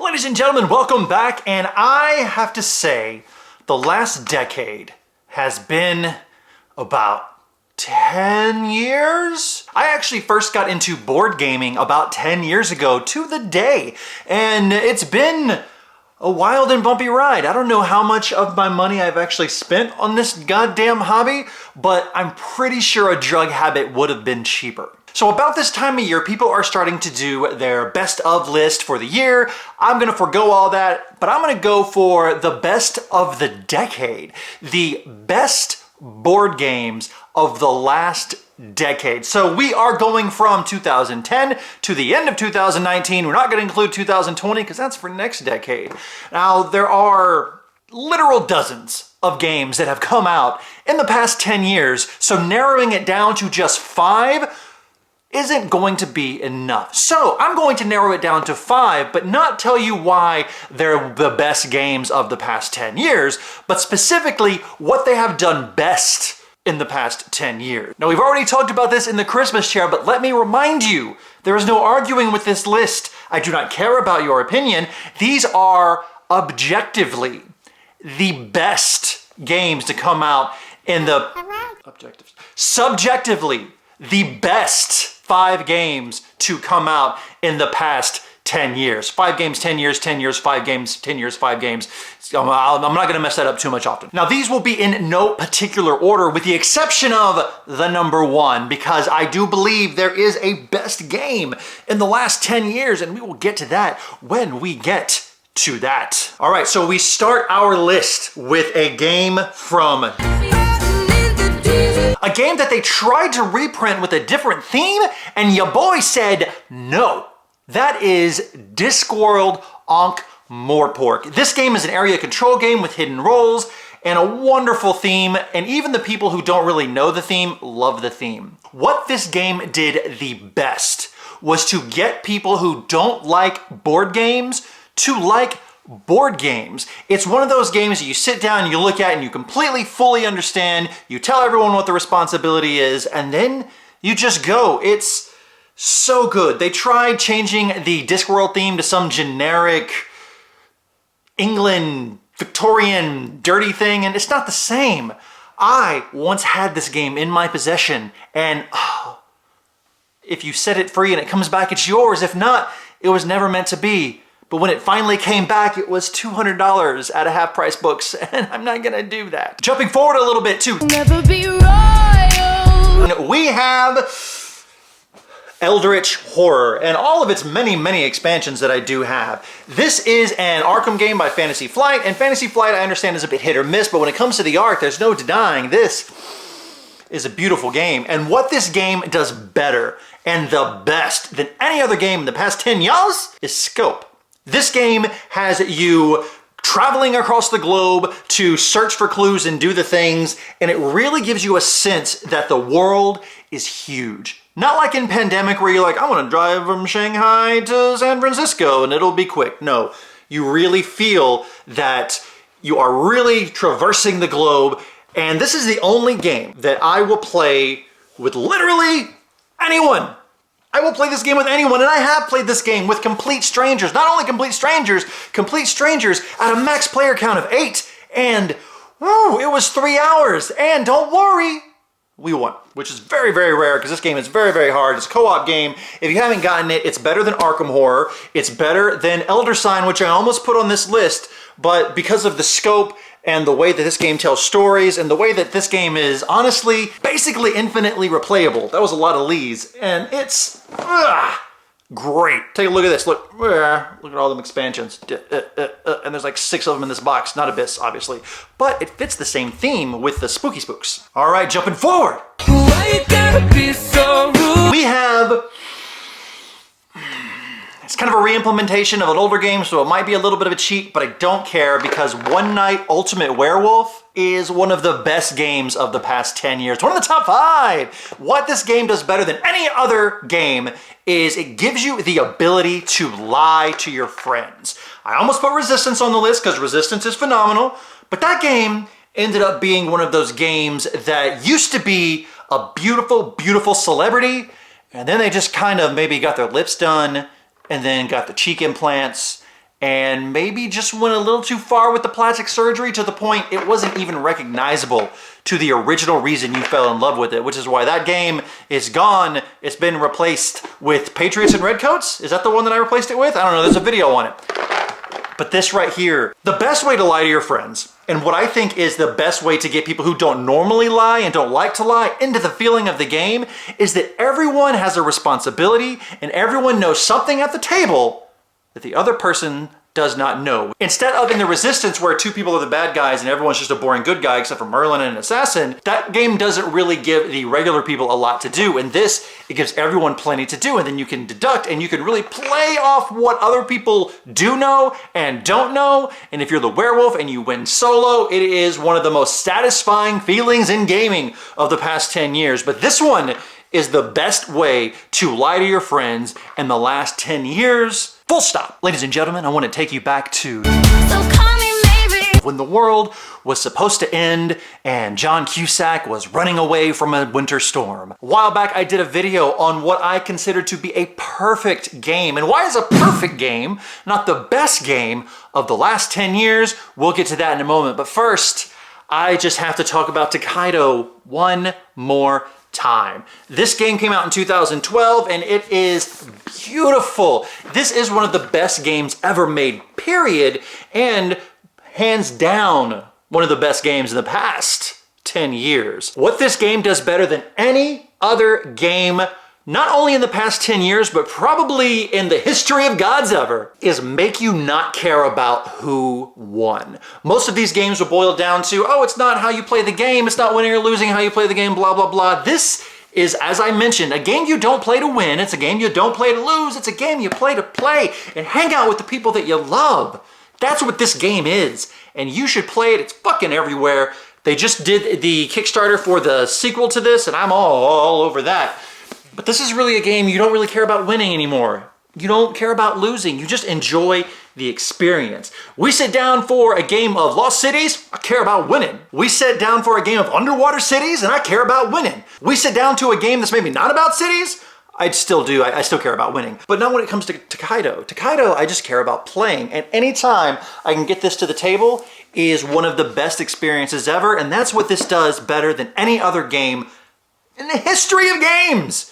Ladies and gentlemen, welcome back, and I have to say, the last decade has been about 10 years? I actually first got into board gaming about 10 years ago to the day, and it's been a wild and bumpy ride. I don't know how much of my money I've actually spent on this goddamn hobby, but I'm pretty sure a drug habit would have been cheaper. So about this time of year, people are starting to do their best of list for the year. I'm gonna forego all that, but I'm gonna go for the best of the decade. The best board games of the last decade. So we are going from 2010 to the end of 2019. We're not gonna include 2020 because that's for next decade. Now, there are literal dozens of games that have come out in the past 10 years, so narrowing it down to just 5 isn't going to be enough. So I'm going to narrow it down to 5, but not tell you why they're the best games of the past 10 years, but specifically what they have done best in the past 10 years. Now, we've already talked about this in the Christmas chair, but let me remind you, there is no arguing with this list. I do not care about your opinion. These are objectively the best games to come out in the subjectively the best 5 games to come out in the past 10 years. 5 games, 10 years, 10 years, 5 games, 10 years, 5 games. I'm not gonna mess that up too much often. Now, these will be in no particular order with the exception of the number 1, because I do believe there is a best game in the last 10 years, and we will get to that when we get to that. All right, so we start our list with a game from a game that they tried to reprint with a different theme, and your boy said no. That is Discworld Ankh-Morpork. This game is an area control game with hidden roles and a wonderful theme, and even the people who don't really know the theme love the theme. What this game did the best was to get people who don't like board games to like board games. It's one of those games that you sit down and you look at and you completely, fully understand, you tell everyone what the responsibility is, and then you just go. It's so good. They tried changing the Discworld theme to some generic England, Victorian, dirty thing, and it's not the same. I once had this game in my possession, and if you set it free and it comes back, it's yours. If not, it was never meant to be. But when it finally came back, it was $200 at a half-price books, and I'm not gonna do that. Jumping forward a little bit to Never Be Royal, we have Eldritch Horror, and all of its many, many expansions that I do have. This is an Arkham game by Fantasy Flight, and Fantasy Flight, I understand, is a bit hit or miss, but when it comes to the art, there's no denying this is a beautiful game. And what this game does better and the best than any other game in the past 10 years is scope. This game has you traveling across the globe to search for clues and do the things, and it really gives you a sense that the world is huge. Not like in Pandemic where you're like, I want to drive from Shanghai to San Francisco and it'll be quick. No, you really feel that you are really traversing the globe, and this is the only game that I will play with literally anyone. I will play this game with anyone, and I have played this game with complete strangers. Not only complete strangers at a max player count of 8, and woo, it was 3 hours, and don't worry, we won, which is very, very rare because this game is very, very hard. It's a co-op game. If you haven't gotten it, it's better than Arkham Horror. It's better than Elder Sign, which I almost put on this list, but because of the scope and the way that this game tells stories and the way that this game is honestly, basically infinitely replayable. That was a lot of Lees, and it's great. Take a look at this. Look at all them expansions. And there's like 6 of them in this box. Not Abyss, obviously. But it fits the same theme with the Spooky Spooks. All right, jumping forward. Why you gotta be so rude? We have... It's kind of a re-implementation of an older game, so it might be a little bit of a cheat, but I don't care because One Night Ultimate Werewolf is one of the best games of the past 10 years. One of the top 5. What this game does better than any other game is it gives you the ability to lie to your friends. I almost put Resistance on the list because Resistance is phenomenal, but that game ended up being one of those games that used to be a beautiful, beautiful celebrity, and then they just kind of maybe got their lips done, and then got the cheek implants, and maybe just went a little too far with the plastic surgery to the point it wasn't even recognizable to the original reason you fell in love with it, which is why that game is gone. It's been replaced with Patriots and Redcoats. Is that the one that I replaced it with? I don't know, there's a video on it. But this right here, the best way to lie to your friends, and what I think is the best way to get people who don't normally lie and don't like to lie into the feeling of the game, is that everyone has a responsibility and everyone knows something at the table that the other person does not know. Instead of in the Resistance where two people are the bad guys and everyone's just a boring good guy except for Merlin and an assassin, that game doesn't really give the regular people a lot to do. In this, it gives everyone plenty to do, and then you can deduct and you can really play off what other people do know and don't know. And if you're the werewolf and you win solo, it is one of the most satisfying feelings in gaming of the past 10 years. But this one is the best way to lie to your friends in the last 10 years. Full stop. Ladies and gentlemen, I want to take you back to when the world was supposed to end and John Cusack was running away from a winter storm. A while back, I did a video on what I consider to be a perfect game. And why is a perfect game not the best game of the last 10 years? We'll get to that in a moment. But first, I just have to talk about Tokaido one more time. This game came out in 2012 and it is beautiful. This is one of the best games ever made, period, and hands down one of the best games in the past 10 years. What this game does better than any other game, not only in the past 10 years, but probably in the history of gods ever, is make you not care about who won. Most of these games will boil down to, oh, it's not how you play the game, it's not winning or losing how you play the game, blah, blah, blah. This is, as I mentioned, a game you don't play to win, it's a game you don't play to lose, it's a game you play to play and hang out with the people that you love. That's what this game is, and you should play it. It's fucking everywhere. They just did the Kickstarter for the sequel to this, and I'm all over that. But this is really a game you don't really care about winning anymore. You don't care about losing. You just enjoy the experience. We sit down for a game of Lost Cities, I care about winning. We sit down for a game of Underwater Cities, and I care about winning. We sit down to a game that's maybe not about cities, I still do. I still care about winning. But not when it comes to Tokaido. Tokaido, I just care about playing. And anytime I can get this to the table is one of the best experiences ever. And that's what this does better than any other game in the history of games,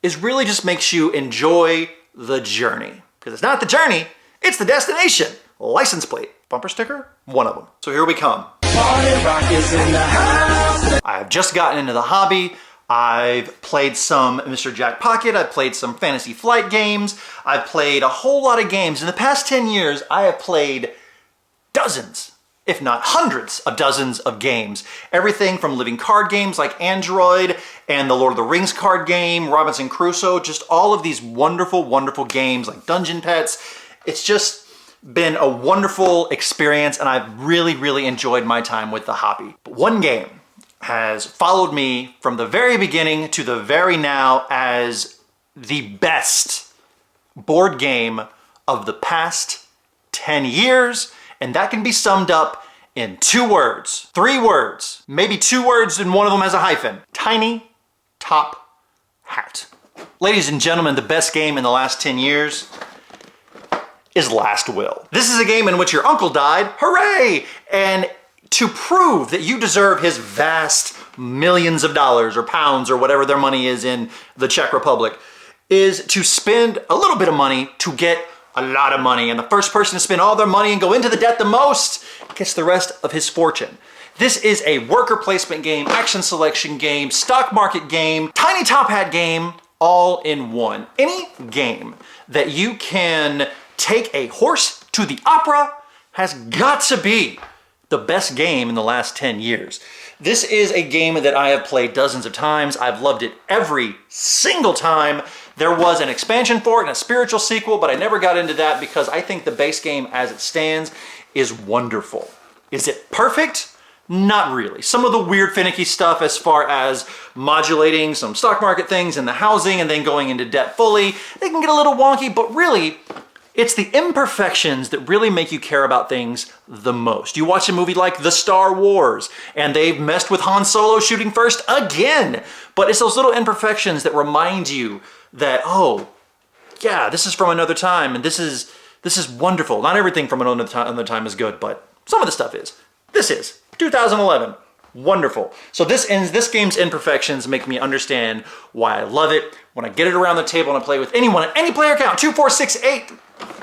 is really just makes you enjoy the journey. Because it's not the journey, it's the destination. License plate. Bumper sticker? One of them. So here we come. I've just gotten into the hobby. I've played some Mr. Jack Pocket, I've played some Fantasy Flight games, I've played a whole lot of games. In the past 10 years, I have played dozens, if not hundreds of dozens of games. Everything from living card games like Android and the Lord of the Rings card game, Robinson Crusoe, just all of these wonderful, wonderful games like Dungeon Pets. It's just been a wonderful experience and I've really, really enjoyed my time with the hobby. But one game has followed me from the very beginning to the very now as the best board game of the past 10 years, and that can be summed up in 2 words, 3 words, maybe 2 words and one of them has a hyphen. Tiny Top Hat. Ladies and gentlemen, the best game in the last 10 years is Last Will. This is a game in which your uncle died, hooray! And to prove that you deserve his vast millions of dollars or pounds or whatever their money is in the Czech Republic, is to spend a little bit of money to get a lot of money. And the first person to spend all their money and go into the debt the most gets the rest of his fortune. This is a worker placement game, action selection game, stock market game, tiny top hat game, all in one. Any game that you can take a horse to the opera has got to be the best game in the last 10 years. This is a game that I have played dozens of times. I've loved it every single time. There was an expansion for it and a spiritual sequel, but I never got into that because I think the base game as it stands is wonderful. Is it perfect? Not really. Some of the weird finicky stuff as far as modulating some stock market things and the housing and then going into debt fully, they can get a little wonky, but really, it's the imperfections that really make you care about things the most. You watch a movie like The Star Wars, and they've messed with Han Solo shooting first again. But it's those little imperfections that remind you that, oh, yeah, this is from another time, and this is This is wonderful. Not everything from Another Time is good, but some of the stuff is. This is 2011. Wonderful. So this game's imperfections make me understand why I love it. When I get it around the table and I play with anyone at any player count, 2, 4, 6, 8,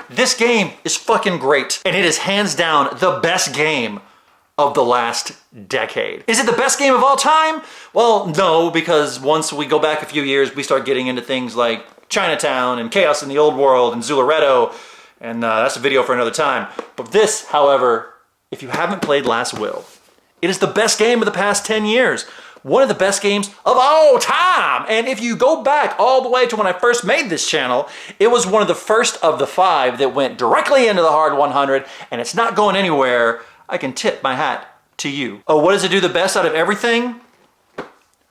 this game is fucking great. And it is hands down the best game of the last decade. Is it the best game of all time? Well, no, because once we go back a few years, we start getting into things like Chinatown and Chaos in the Old World and Zularedo, and that's a video for another time. But this, however, if you haven't played Last Will, it is the best game of the past 10 years. One of the best games of all time. And if you go back all the way to when I first made this channel, it was one of the first of the 5 that went directly into the hard 100, and it's not going anywhere. I can tip my hat to you. Oh, what does it do the best out of everything?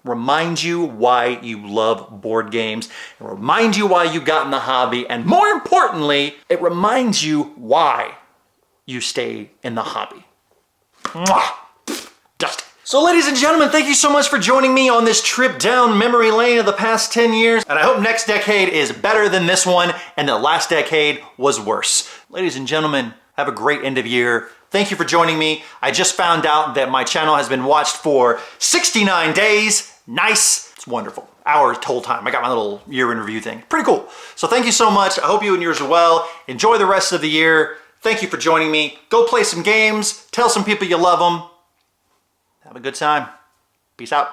Remind you why you love board games, and remind you why you got in the hobby, and more importantly, it reminds you why you stay in the hobby. Mwah! Dusty. So ladies and gentlemen, thank you so much for joining me on this trip down memory lane of the past 10 years. And I hope next decade is better than this one and the last decade was worse. Ladies and gentlemen, have a great end of year. Thank you for joining me. I just found out that my channel has been watched for 69 days. Nice. It's wonderful. Hours whole time. I got my little year in review thing. Pretty cool. So thank you so much. I hope you and yours are well. Enjoy the rest of the year. Thank you for joining me. Go play some games. Tell some people you love them. Have a good time. Peace out.